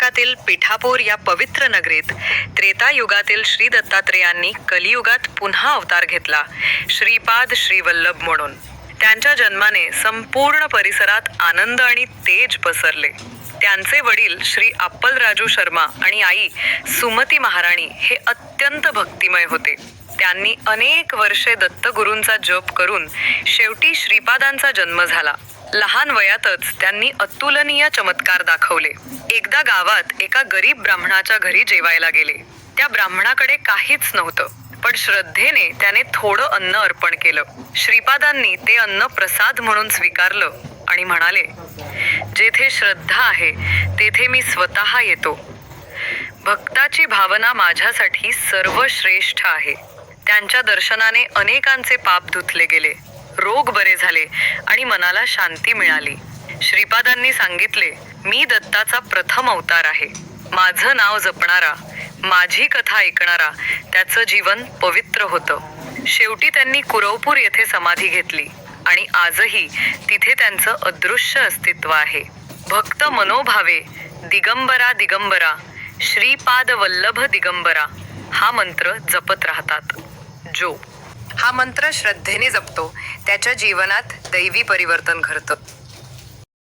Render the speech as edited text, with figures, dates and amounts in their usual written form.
द्वापरयुगातील पिठापूर या पवित्र नगरीत त्रेतायुगातील श्री दत्तात्रेयांनी कलियुगात पुन्हा अवतार घेतला, श्रीपाद श्रीवल्लभ म्हणून. त्यांच्या जन्माने संपूर्ण परिसरात आनंद आणि तेज पसरले. त्यांचे वडील श्री अप्पलराजू शर्मा आणि आई सुमती महाराणी हे अत्यंत भक्तिमय होते. त्यांनी अनेक वर्षे दत्तगुरूंचा जप करून शेवटी श्रीपादांचा जन्म झाला. लहान वयातच त्यांनी अतुलनीय चमत्कार दाखवले. एकदा गावात एका गरीब ब्राह्मणाच्या घरी जेवायला गेले. त्या ब्राह्मणाकडे काहीच नव्हतं, पण श्रद्धेने त्याने थोडं अन्न अर्पण केलं. श्रीपादांनी ते अन्न प्रसाद म्हणून स्वीकारलं आणि म्हणाले, जेथे श्रद्धा आहे तेथे मी स्वतः येतो. भक्ताची भावना माझ्यासाठी सर्वश्रेष्ठ आहे. त्यांच्या दर्शनाने अनेकांचे पाप धुतले गेले, रोग बरे झाले आणि मनाला शांती मिळाली. श्रीपादांनी सांगितले, मी दत्ताचा प्रथम अवतार आहे. माझं नाव जपणारा, माझी कथा ऐकणारा त्याचं जीवन पवित्र होतं. शेवटी त्यांनी कुरवपूर येथे समाधी घेतली आणि आजही तिथे त्यांचं अदृश्य अस्तित्व आहे. भक्त मनोभावे दिगंबरा दिगंबरा, श्रीपाद वल्लभ दिगंबरा हा मंत्र जपत राहतात. जो हा मंत्र श्रद्धेने जपतो त्याच्या जीवनात दैवी परिवर्तन घडतं.